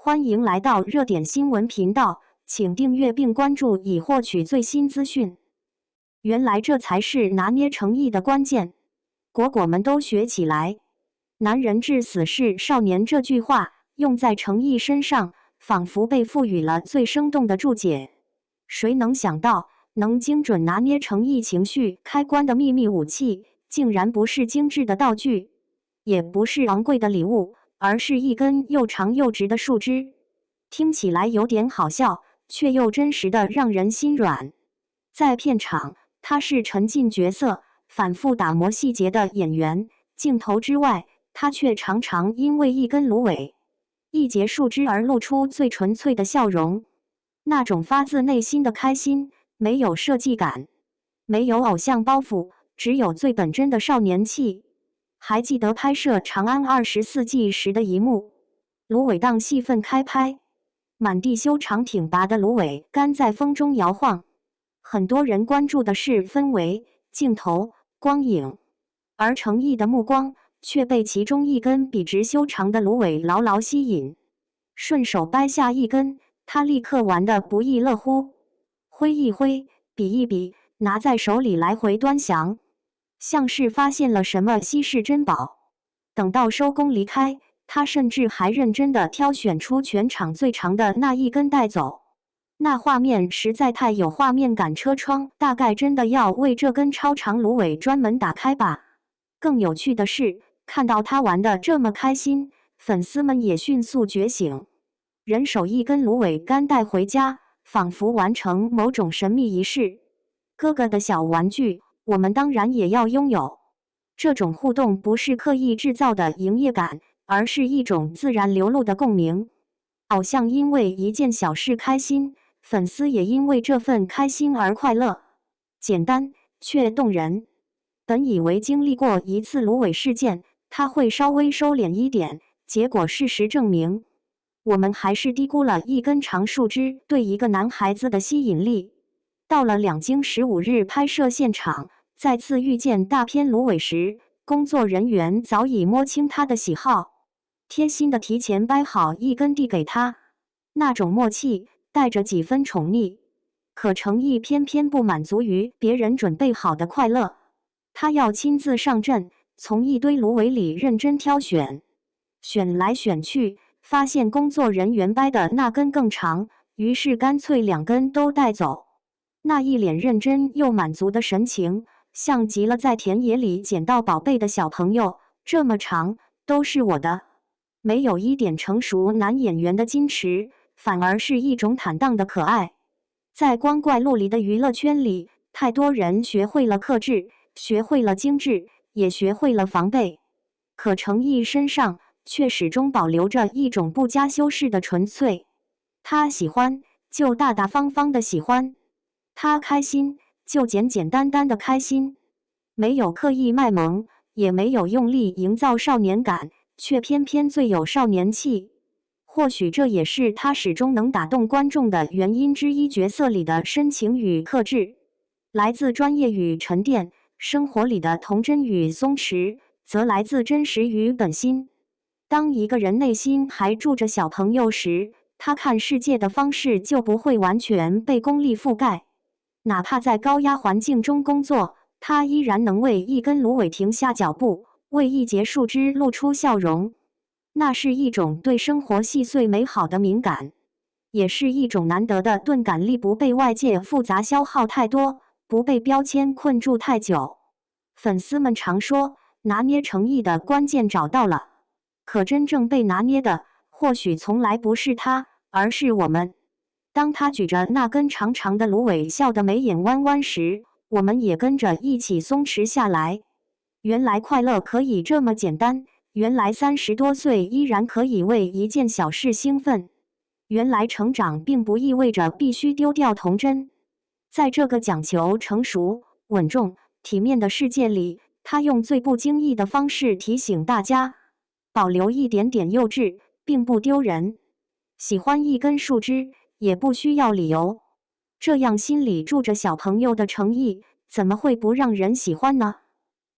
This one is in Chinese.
欢迎来到热点新闻频道，请订阅并关注以获取最新资讯。原来这才是拿捏诚意的关键，果果们都学起来。男人至死是少年这句话用在诚意身上，仿佛被赋予了最生动的注解。谁能想到，能精准拿捏诚意情绪开关的秘密武器，竟然不是精致的道具，也不是昂贵的礼物，而是一根又长又直的树枝。听起来有点好笑，却又真实的让人心软。在片场，他是沉浸角色，反复打磨细节的演员，镜头之外，他却常常因为一根芦苇、一截树枝而露出最纯粹的笑容。那种发自内心的开心，没有设计感，没有偶像包袱，只有最本真的少年气。还记得拍摄《长安24记》时的一幕，芦苇荡戏份开拍，满地修长挺拔的芦苇杆在风中摇晃。很多人关注的是氛围、镜头、光影，而程毅的目光却被其中一根笔直修长的芦苇牢牢吸引。顺手掰下一根，他立刻玩得不亦乐乎，挥一挥，比一比，拿在手里来回端详，像是发现了什么稀世珍宝。等到收工离开，他甚至还认真地挑选出全场最长的那一根带走。那画面实在太有画面感，车窗大概真的要为这根超长芦苇专门打开吧。更有趣的是，看到他玩得这么开心，粉丝们也迅速觉醒，人手一根芦苇杆带回家，仿佛完成某种神秘仪式。哥哥的小玩具，我们当然也要拥有。这种互动不是刻意制造的营业感，而是一种自然流露的共鸣。偶像因为一件小事开心，粉丝也因为这份开心而快乐，简单却动人。本以为经历过一次芦苇事件，他会稍微收敛一点，结果事实证明，我们还是低估了一根长树枝对一个男孩子的吸引力。到了2经15日拍摄现场，再次遇见大片芦苇时，工作人员早已摸清他的喜好，贴心的提前掰好一根递给他，那种默契带着几分宠溺。可程毅偏偏不满足于别人准备好的快乐，他要亲自上阵，从一堆芦苇里认真挑选，选来选去，发现工作人员掰的那根更长，于是干脆2根都带走。那一脸认真又满足的神情，像极了在田野里捡到宝贝的小朋友。这么长，都是我的。没有一点成熟男演员的矜持，反而是一种坦荡的可爱。在光怪陆离的娱乐圈里，太多人学会了克制，学会了精致，也学会了防备。可程毅身上却始终保留着一种不加修饰的纯粹。他喜欢，就大大方方的喜欢。他开心，就简简单单的开心，没有刻意卖萌，也没有用力营造少年感，却偏偏最有少年气。或许这也是他始终能打动观众的原因之一。角色里的深情与克制，来自专业与沉淀；生活里的童真与松弛，则来自真实与本心。当一个人内心还住着小朋友时，他看世界的方式就不会完全被功利覆盖。哪怕在高压环境中工作，他依然能为一根芦苇停下脚步，为一截树枝露出笑容。那是一种对生活细碎美好的敏感，也是一种难得的钝感力，不被外界复杂消耗太多，不被标签困住太久。粉丝们常说，拿捏诚意的关键找到了，可真正被拿捏的，或许从来不是他，而是我们。当他举着那根长长的芦苇笑得眉眼弯弯时，我们也跟着一起松弛下来。原来快乐可以这么简单，原来30多岁依然可以为一件小事兴奋，原来成长并不意味着必须丢掉童真。在这个讲求成熟、稳重、体面的世界里，他用最不经意的方式提醒大家，保留一点点幼稚并不丢人。喜欢一根树枝也不需要理由，这样心里住着小朋友的诚意，怎么会不让人喜欢呢？